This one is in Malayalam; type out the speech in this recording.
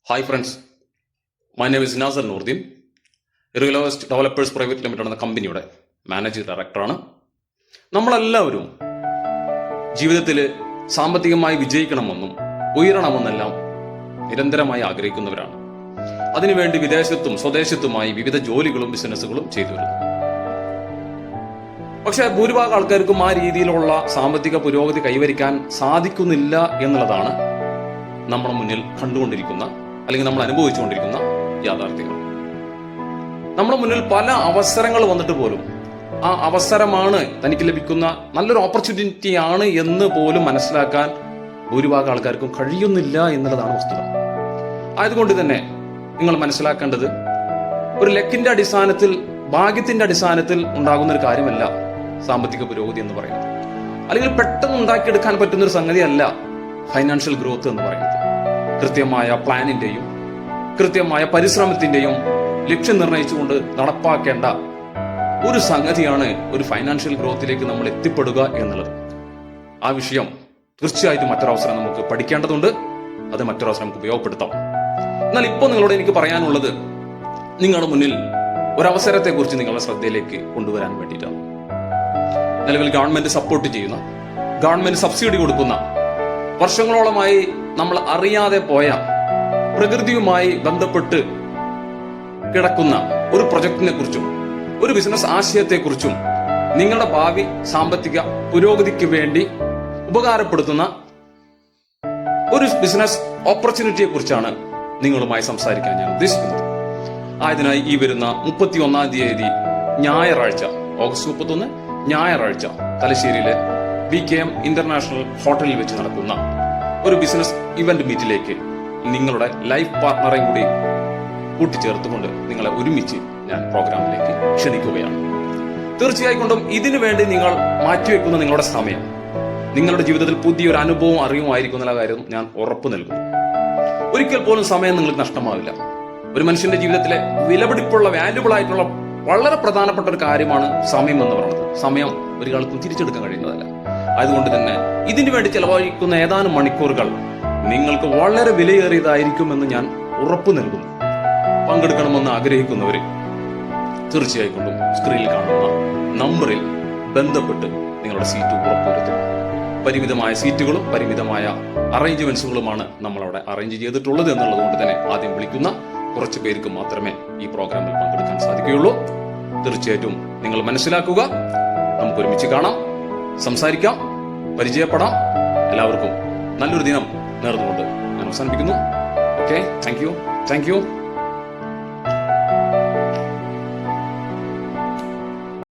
Hi friends, my name is Nazar Noordin. Real Developers Private Limited എന്ന കമ്പനിയുടെ മാനേജിംഗ് ഡയറക്ടറാണ്. നമ്മളെല്ലാവരും ജീവിതത്തിൽ സാമ്പത്തികമായി വിജയിക്കണമെന്നും ഉയരണമെന്നെല്ലാം നിരന്തരമായി ആഗ്രഹിക്കുന്നവരാണ്. അതിനുവേണ്ടി വിദേശത്തും സ്വദേശത്തുമായി വിവിധ ജോലികളും ബിസിനസ്സുകളും ചെയ്തു വരുന്നു. പക്ഷെ ഭൂരിഭാഗം ആൾക്കാർക്കും ആ രീതിയിലുള്ള സാമ്പത്തിക പുരോഗതി കൈവരിക്കാൻ സാധിക്കുന്നില്ല എന്നുള്ളതാണ് നമ്മുടെ മുന്നിൽ കണ്ടുകൊണ്ടിരിക്കുന്ന അല്ലെങ്കിൽ നമ്മൾ അനുഭവിച്ചുകൊണ്ടിരിക്കുന്ന യാഥാർത്ഥ്യങ്ങൾ. നമ്മുടെ മുന്നിൽ പല അവസരങ്ങൾ വന്നിട്ട് പോലും ആ അവസരമാണ് തനിക്ക് ലഭിക്കുന്ന നല്ലൊരു ഓപ്പർച്യൂണിറ്റിയാണ് എന്ന് പോലും മനസ്സിലാക്കാൻ ഭൂരിഭാഗം ആൾക്കാർക്കും കഴിയുന്നില്ല എന്നുള്ളതാണ് വസ്തുത. ആയതുകൊണ്ട് തന്നെ നിങ്ങൾ മനസ്സിലാക്കേണ്ടത് ഒരു ലക്കിന്റെ അടിസ്ഥാനത്തിൽ ഭാഗ്യത്തിന്റെ അടിസ്ഥാനത്തിൽ ഉണ്ടാകുന്ന ഒരു കാര്യമല്ല സാമ്പത്തിക പുരോഗതി എന്ന് പറയുന്നത്. അല്ലെങ്കിൽ പെട്ടെന്ന് ഉണ്ടാക്കിയെടുക്കാൻ പറ്റുന്ന ഒരു സംഗതിയല്ല ഫൈനാൻഷ്യൽ ഗ്രോത്ത് എന്ന് പറയുന്നത്. കൃത്യമായ പ്ലാനിന്റെയും കൃത്യമായ പരിശ്രമത്തിന്റെയും ലക്ഷ്യം നിർണയിച്ചുകൊണ്ട് നടപ്പാക്കേണ്ട ഒരു സംഗതിയാണ് ഒരു ഫൈനാൻഷ്യൽ ഗ്രോത്തിലേക്ക് നമ്മൾ എത്തിപ്പെടുക എന്നുള്ളത്. ആ വിഷയം തീർച്ചയായിട്ടും മറ്റൊരവസരം നമുക്ക് പഠിക്കേണ്ടതുണ്ട്. അത് മറ്റൊരവസരം നമുക്ക് ഉപയോഗപ്പെടുത്താം. എന്നാൽ ഇപ്പോൾ നിങ്ങളോട് എനിക്ക് പറയാനുള്ളത് നിങ്ങളുടെ മുന്നിൽ ഒരവസരത്തെ കുറിച്ച് നിങ്ങളുടെ ശ്രദ്ധയിലേക്ക് കൊണ്ടുവരാൻ വേണ്ടിയിട്ടാണ്. നിലവിൽ ഗവൺമെന്റ് സപ്പോർട്ട് ചെയ്യുന്ന, ഗവൺമെന്റ് സബ്സിഡി കൊടുക്കുന്ന, വർഷങ്ങളോളമായി നമ്മൾ അറിയാതെ പോയ പ്രകൃതിയുമായി ബന്ധപ്പെട്ട് കിടക്കുന്ന ഒരു പ്രൊജക്ടിനെ കുറിച്ചും ഒരു ബിസിനസ് ആശയത്തെക്കുറിച്ചും നിങ്ങളുടെ ഭാവി സാമ്പത്തിക പുരോഗതിക്ക് വേണ്ടി ഉപകാരപ്പെടുത്തുന്ന ഒരു ബിസിനസ് ഓപ്പർച്യൂണിറ്റിയെ കുറിച്ചാണ് നിങ്ങളുമായി സംസാരിക്കാൻ ഞാൻ ഉദ്ദേശിക്കുന്നത്. ആയതിനായി ഈ വരുന്ന 31-ാം തീയതി ഞായറാഴ്ച, ഓഗസ്റ്റ് 31 ഞായറാഴ്ച തലശ്ശേരിയിലെ BKM ഇന്റർനാഷണൽ ഹോട്ടലിൽ വെച്ച് നടക്കുന്ന ഒരു ബിസിനസ് ഇവന്റ് മീറ്റിലേക്ക് നിങ്ങളുടെ ലൈഫ് പാർട്ണറെയും കൂടി കൂട്ടിച്ചേർത്തുകൊണ്ട് നിങ്ങളെ ഒരുമിച്ച് ഞാൻ പ്രോഗ്രാമിലേക്ക് ക്ഷണിക്കുകയാണ്. തീർച്ചയായും ഇതിനു വേണ്ടി നിങ്ങൾ മാറ്റിവെക്കുന്ന നിങ്ങളുടെ സമയം നിങ്ങളുടെ ജീവിതത്തിൽ പുതിയൊരു അനുഭവവും അറിവുമായിരിക്കും എന്നുള്ള കാര്യം ഞാൻ ഉറപ്പു നൽകുന്നു. ഒരിക്കൽ പോലും സമയം നിങ്ങൾക്ക് നഷ്ടമാവില്ല. ഒരു മനുഷ്യന്റെ ജീവിതത്തിലെ വിലപിടിപ്പുള്ള വാല്യുബിൾ ആയിട്ടുള്ള വളരെ പ്രധാനപ്പെട്ട ഒരു കാര്യമാണ് സമയം എന്ന് പറയുന്നത്. സമയം ഒരാൾക്കും തിരിച്ചെടുക്കാൻ കഴിയുന്നതല്ല. അതുകൊണ്ട് തന്നെ ഇതിനു വേണ്ടി ചെലവഴിക്കുന്ന ഏതാനും മണിക്കൂറുകൾ നിങ്ങൾക്ക് വളരെ വിലയേറിയതായിരിക്കുമെന്ന് ഞാൻ ഉറപ്പു നൽകുന്നു. പങ്കെടുക്കണമെന്ന് ആഗ്രഹിക്കുന്നവര് തീർച്ചയായും സ്ക്രീനിൽ കാണുന്ന നമ്പറിൽ ബന്ധപ്പെട്ട് നിങ്ങളുടെ സീറ്റ് ഉറപ്പുവരുത്തും. പരിമിതമായ സീറ്റുകളും പരിമിതമായ അറേഞ്ച്മെന്റ്സുകളുമാണ് നമ്മളവിടെ അറേഞ്ച് ചെയ്തിട്ടുള്ളത് എന്നുള്ളത് കൊണ്ട് തന്നെ ആദ്യം വിളിക്കുന്ന കുറച്ച് പേർക്ക് മാത്രമേ ഈ പ്രോഗ്രാമിൽ പങ്കെടുക്കാൻ സാധിക്കുകയുള്ളൂ. തീർച്ചയായിട്ടും നിങ്ങൾ മനസ്സിലാക്കുക. നമുക്ക് ഒരുമിച്ച് കാണാം, സംസാരിക്കാം, പരിചയപ്പെടാം. എല്ലാവർക്കും നല്ലൊരു ദിനം നേർന്നുകൊണ്ട് ഞാൻ അവസാനിപ്പിക്കുന്നു. Okay, thank you.